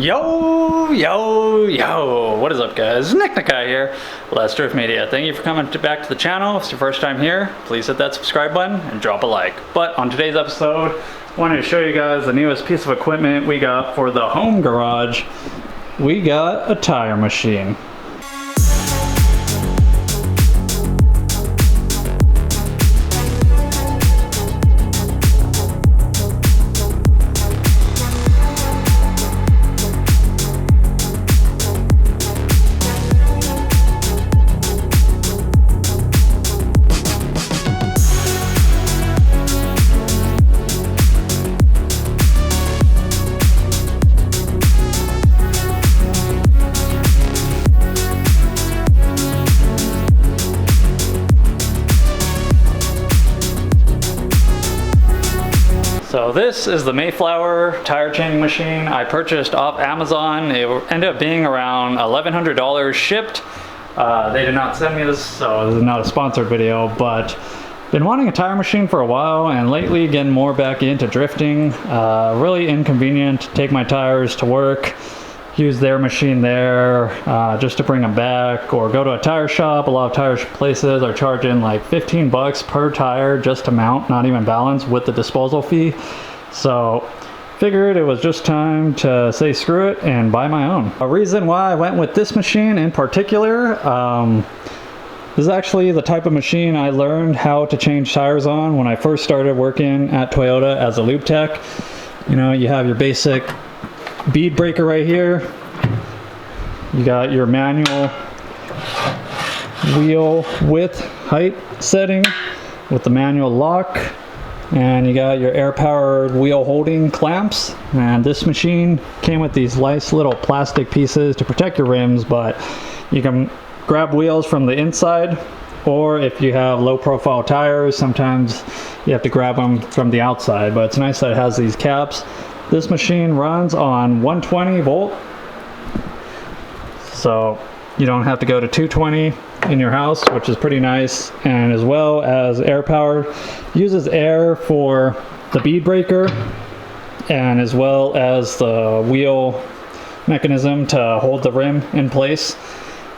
Yo, what is up guys? Nick Nakai here, Let's Drift Media. Thank you for coming back to the channel. If it's your first time here, please hit that subscribe button and drop a like. But on today's episode, I wanted to show you guys the newest piece of equipment we got for the home garage. We got a tire machine. So this is the Mayflower tire changing machine I purchased off Amazon. It ended up being around $1,100 shipped. They did not send me this, so this is not a sponsored video, but been wanting a tire machine for a while and lately getting more back into drifting. Really inconvenient to take my tires to work, use their machine there just to bring them back, or go to a tire shop. A lot of tire places are charging like 15 bucks per tire just to mount, not even balance, with the disposal fee. So figured it was just time to say screw it and buy my own. A reason why I went with this machine in particular, this is actually the type of machine I learned how to change tires on when I first started working at Toyota as a lube tech. You know, you have your basic bead breaker right here. You got your manual wheel width height setting with the manual lock, and you got your air powered wheel holding clamps. And this machine came with these nice little plastic pieces to protect your rims, but you can grab wheels from the inside, or if you have low profile tires, sometimes you have to grab them from the outside. But it's nice that it has these caps. This machine runs on 120 volt, so you don't have to go to 220 in your house, which is pretty nice. And as well as air powered, uses air for the bead breaker and as well as the wheel mechanism to hold the rim in place.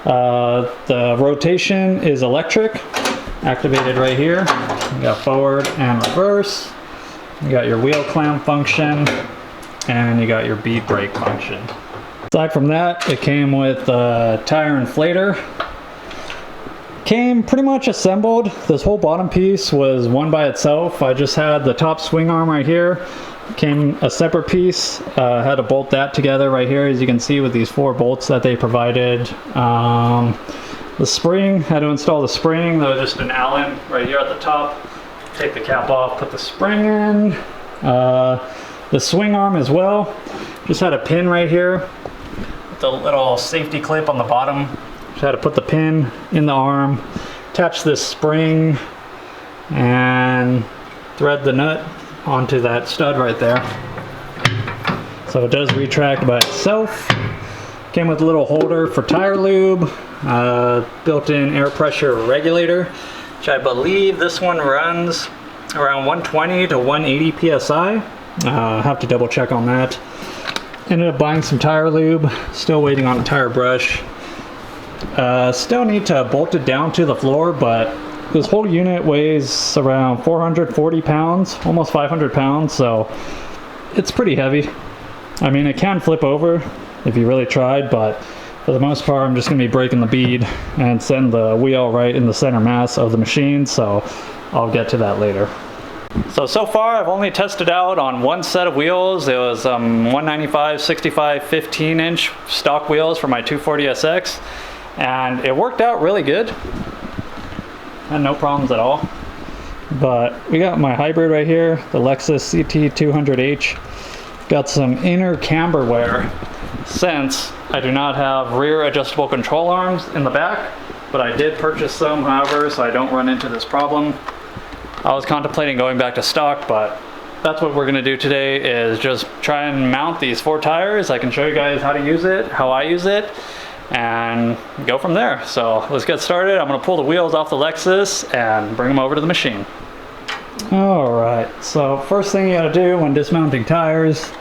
The rotation is electric, activated right here. You got forward and reverse. You got your wheel clamp function, and you got your bead brake function. Aside from that, it came with a tire inflator. Came pretty much assembled. This whole bottom piece was one by itself. I just had the top swing arm right here. Came a separate piece. Had to bolt that together right here, as you can see, with these 4 bolts that they provided. The spring, had to install the spring. There was just an Allen right here at the top. Take the cap off, put the spring in. The swing arm as well, just had a pin right here with a little safety clip on the bottom. Just had to put the pin in the arm, attach this spring, and thread the nut onto that stud right there. So it does retract by itself. Came with a little holder for tire lube, built-in air pressure regulator, which I believe this one runs around 120 to 180 psi. Have to double check on that. Ended up buying some tire lube, still waiting on a tire brush. Still need to bolt it down to the floor, but this whole unit weighs around 440 pounds, almost 500 pounds, so it's pretty heavy. I mean, it can flip over if you really tried, but for the most part, I'm just going to be breaking the bead and setting the wheel right in the center mass of the machine, so I'll get to that later. So far I've only tested out on one set of wheels. It was 195 65 15-inch stock wheels for my 240SX, and it worked out really good. Had no problems at all. But we got my hybrid right here, the Lexus CT200H. Got some inner camber wear, since I do not have rear adjustable control arms in the back, but I did purchase some, however, so I don't run into this problem. I was contemplating going back to stock, but that's what we're going to do today, is just try and mount these 4 tires. I can show you guys how to use it, how I use it, and go from there. So let's get started. I'm going to pull the wheels off the Lexus and bring them over to the machine. Alright, so first thing you gotta do when dismounting tires,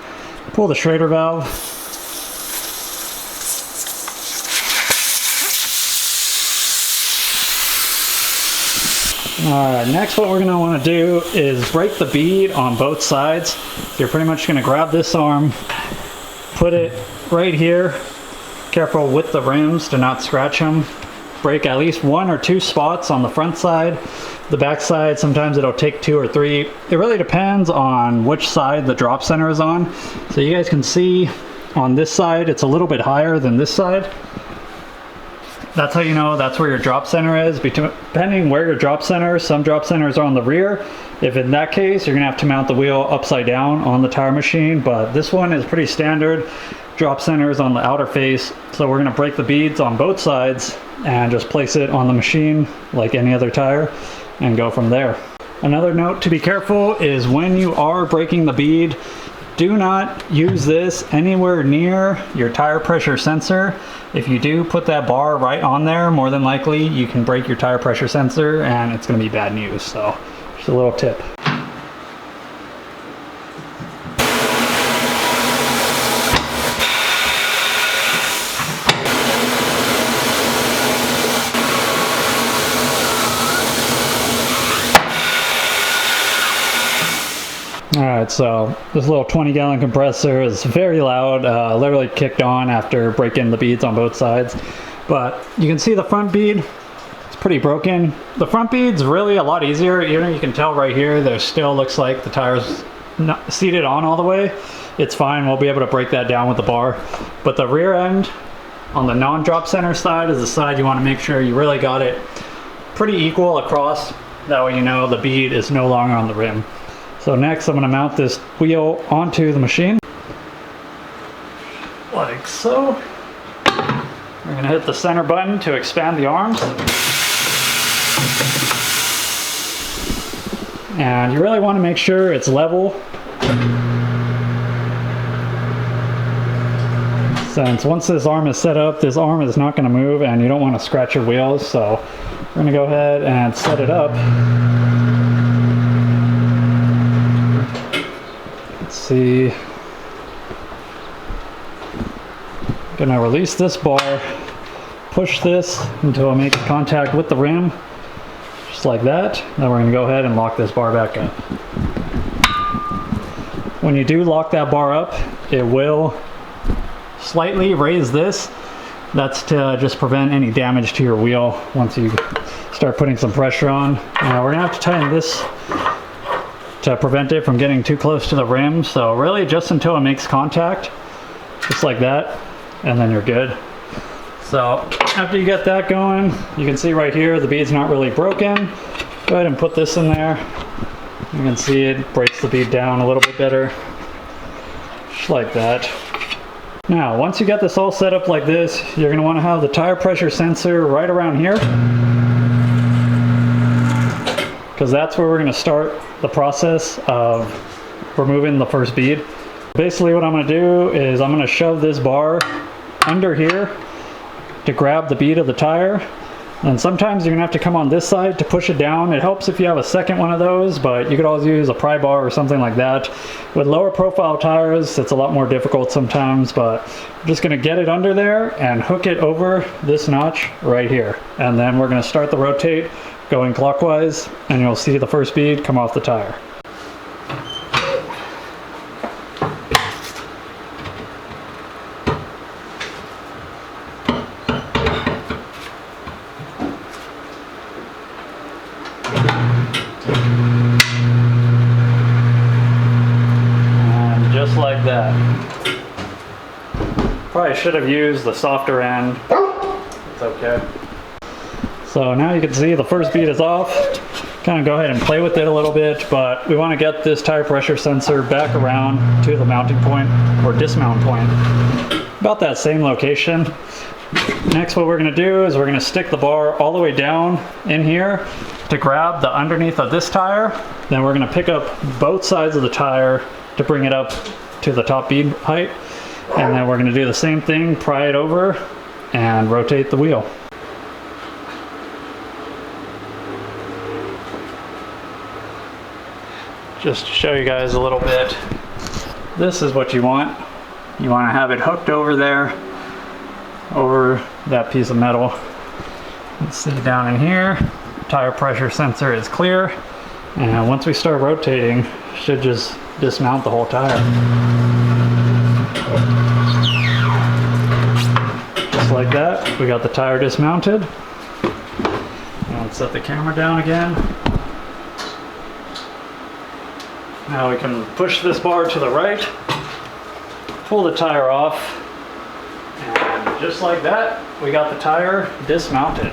pull the Schrader valve. Next what we're going to want to do is break the bead on both sides. So you're pretty much going to grab this arm, put it right here. Careful with the rims to not scratch them. Break at least 1 or 2 spots on the front side. The back side, sometimes it'll take 2 or 3. It really depends on which side the drop center is on. So you guys can see on this side, it's a little bit higher than this side. That's how you know that's where your drop center is. Depending where your drop center, some drop centers are on the rear. If in that case, you're gonna have to mount the wheel upside down on the tire machine, but this one is pretty standard. Drop center is on the outer face. So we're gonna break the beads on both sides and just place it on the machine like any other tire and go from there. Another note to be careful is when you are breaking the bead, do not use this anywhere near your tire pressure sensor. If you do put that bar right on there, more than likely you can break your tire pressure sensor and it's going to be bad news. So just a little tip. Alright, so this little 20-gallon compressor is very loud, literally kicked on after breaking the beads on both sides. But you can see the front bead, it's pretty broken. The front bead's really a lot easier. Even you can tell right here, there still looks like the tire's not seated on all the way. It's fine, we'll be able to break that down with the bar. But the rear end, on the non-drop center side, is the side you want to make sure you really got it pretty equal across. That way you know the bead is no longer on the rim. So next I'm going to mount this wheel onto the machine, like so. We're going to hit the center button to expand the arms. And you really want to make sure it's level. Since once this arm is set up, this arm is not going to move and you don't want to scratch your wheels. So we're going to go ahead and set it up. See, gonna release this bar, push this until I make contact with the rim, just like that. Then we're gonna go ahead and lock this bar back up. When you do lock that bar up, it will slightly raise this. That's to just prevent any damage to your wheel once you start putting some pressure on. We're gonna have to tighten this to prevent it from getting too close to the rim. So really just until it makes contact, just like that, and then you're good. So after you get that going, you can see right here the bead's not really broken. Go ahead and put this in there. You can see it breaks the bead down a little bit better, just like that. Now once you get this all set up like this, you're going to want to have the tire pressure sensor right around here, because that's where we're going to start the process of removing the first bead. Basically what I'm going to do is I'm going to shove this bar under here to grab the bead of the tire. And sometimes you're going to have to come on this side to push it down. It helps if you have a second one of those, but you could always use a pry bar or something like that. With lower profile tires, it's a lot more difficult sometimes, but I'm just going to get it under there and hook it over this notch right here. And then we're going to start the rotate going clockwise, and you'll see the first bead come off the tire. And just like that. Probably should have used the softer end. It's okay. So now you can see the first bead is off. Kind of go ahead and play with it a little bit, but we want to get this tire pressure sensor back around to the mounting point or dismount point. About that same location. Next what we're going to do is we're going to stick the bar all the way down in here to grab the underneath of this tire. Then we're going to pick up both sides of the tire to bring it up to the top bead height. And then we're going to do the same thing, pry it over and rotate the wheel. Just to show you guys a little bit, this is what you want. You want to have it hooked over there, over that piece of metal. Let's see down in here. tire pressure sensor is clear. And once we start rotating, should just dismount the whole tire. Just like that, we got the tire dismounted. Now let's set the camera down again. Now we can push this bar to the right, pull the tire off, and just like that, we got the tire dismounted.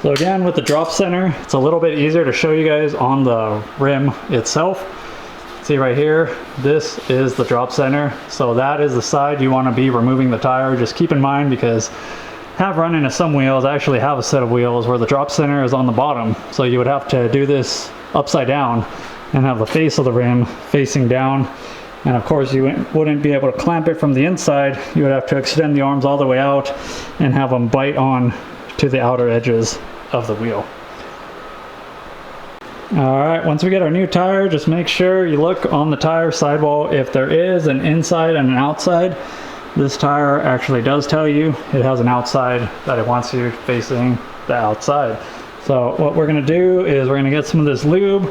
So again, with the drop center, it's a little bit easier to show you guys on the rim itself. See right here, this is the drop center. So that is the side you want to be removing the tire. Just keep in mind, because I have run into some wheels, I actually have a set of wheels where the drop center is on the bottom. So you would have to do this upside down and have the face of the rim facing down. And of course you wouldn't be able to clamp it from the inside. You would have to extend the arms all the way out and have them bite on to the outer edges of the wheel. Alright, once we get our new tire, just make sure you look on the tire sidewall if there is an inside and an outside. This tire actually does tell you it has an outside that it wants you facing the outside. So what we're going to do is we're going to get some of this lube.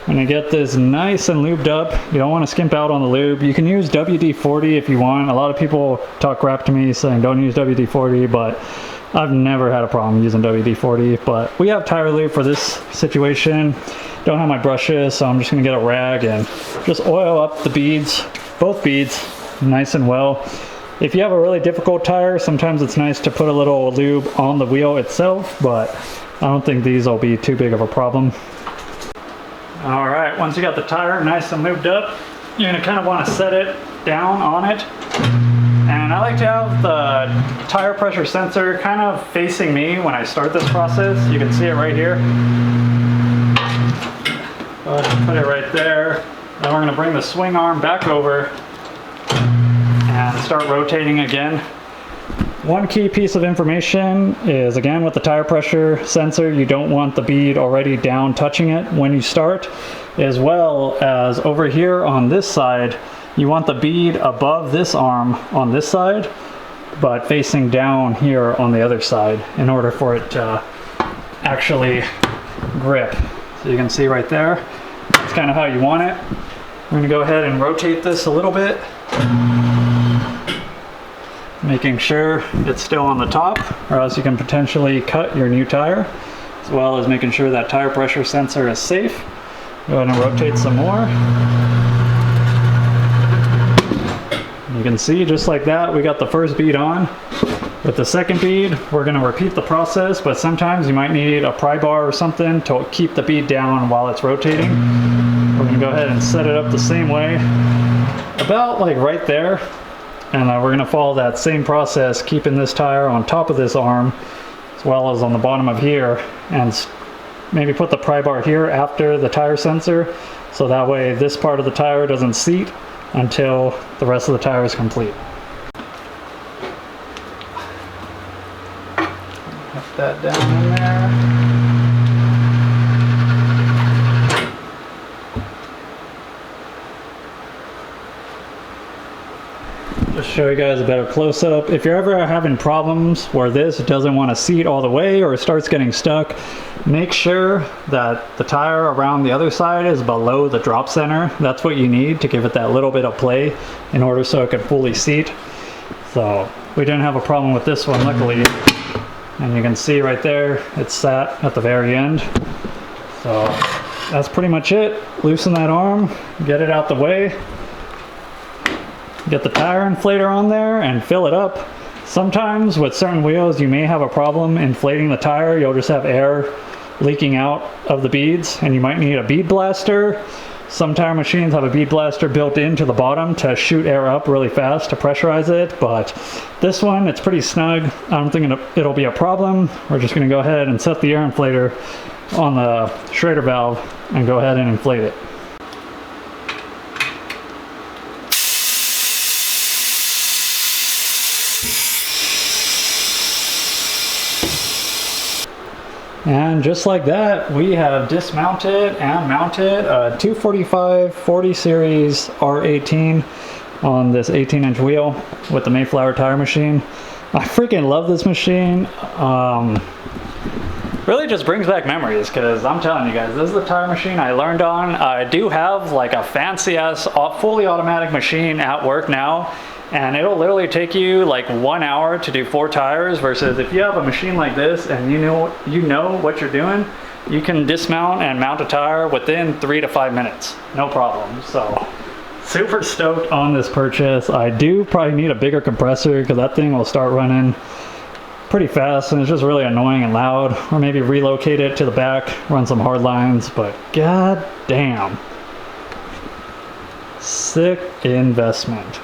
I'm going to get this nice and lubed up. You don't want to skimp out on the lube. You can use WD-40 if you want. A lot of people talk crap to me saying don't use WD-40, but I've never had a problem using WD-40. But we have tire lube for this situation. Don't have my brushes, so I'm just going to get a rag and just oil up the beads, both beads, nice and well. If you have a really difficult tire, sometimes it's nice to put a little lube on the wheel itself, but I don't think these will be too big of a problem. Alright, once you got the tire nice and lubed up, you're going to kind of want to set it down on it. And I like to have the tire pressure sensor kind of facing me when I start this process. You can see it right here. Go ahead and put it right there. Then we're going to bring the swing arm back over and start rotating again. One key piece of information is, again, with the tire pressure sensor, you don't want the bead already down touching it when you start, as well as over here on this side, you want the bead above this arm on this side, but facing down here on the other side in order for it to actually grip. So you can see right there, that's kind of how you want it. We're going to go ahead and rotate this a little bit, making sure it's still on the top, or else you can potentially cut your new tire, as well as making sure that tire pressure sensor is safe. Go ahead and rotate some more. You can see just like that, we got the first bead on. With the second bead, we're going to repeat the process, but sometimes you might need a pry bar or something to keep the bead down while it's rotating. We're going to go ahead and set it up the same way, about like right there. And we're going to follow that same process, keeping this tire on top of this arm, as well as on the bottom of here, and maybe put the pry bar here after the tire sensor, so that way this part of the tire doesn't seat until the rest of the tire is complete. Put that down in there. Just show you guys a better close-up. If you're ever having problems where this doesn't want to seat all the way or it starts getting stuck, make sure that the tire around the other side is below the drop center. That's what you need to give it that little bit of play in order so it can fully seat. So we didn't have a problem with this one, luckily. And you can see right there, it's sat at the very end. So that's pretty much it. Loosen that arm, get it out the way. Get the tire inflator on there and fill it up. Sometimes with certain wheels you may have a problem inflating the tire. You'll just have air leaking out of the beads and you might need a bead blaster. Some tire machines have a bead blaster built into the bottom to shoot air up really fast to pressurize it, but this one, it's pretty snug. I don't think it'll be a problem. We're just going to go ahead and set the air inflator on the Schrader valve and go ahead and inflate it. And just like that, we have dismounted and mounted a 245 40 series R18 on this 18-inch wheel with the Mayflower tire machine. I freaking love this machine. Really just brings back memories, because I'm telling you guys, this is the tire machine I learned on. I do have like a fancy ass fully automatic machine at work now, and it'll literally take you like 1 hour to do 4 tires, versus if you have a machine like this and you know what you're doing, you can dismount and mount a tire within 3 to 5 minutes, no problem. So super stoked on this purchase. I do probably need a bigger compressor, because that thing will start running pretty fast and it's just really annoying and loud. Or maybe relocate it to the back, run some hard lines, but god damn, sick investment.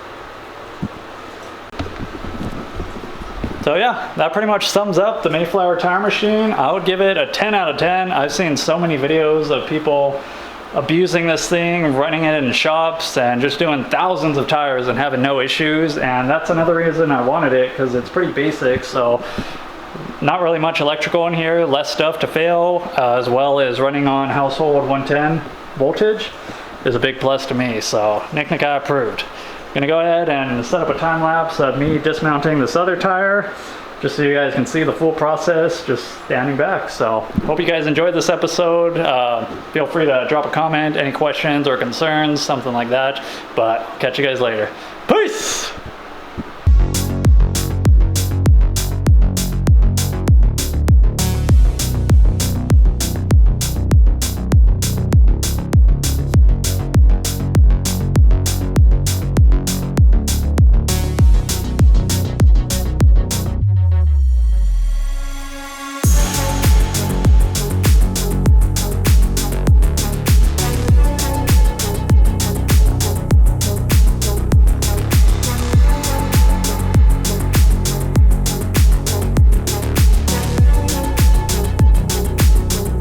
So yeah, that pretty much sums up the Mayflower tire machine. I would give it a 10 out of 10. I've seen so many videos of people abusing this thing, running it in shops and just doing thousands of tires and having no issues, and that's another reason I wanted it, because it's pretty basic. So not really much electrical in here, less stuff to fail, as well as running on household 110 voltage is a big plus to me. So Nick approved. Gonna go ahead and set up a time lapse of me dismounting this other tire, just so you guys can see the full process just standing back. So hope you guys enjoyed this episode. Feel free to drop a comment, any questions or concerns, something like that. But catch you guys later. Peace!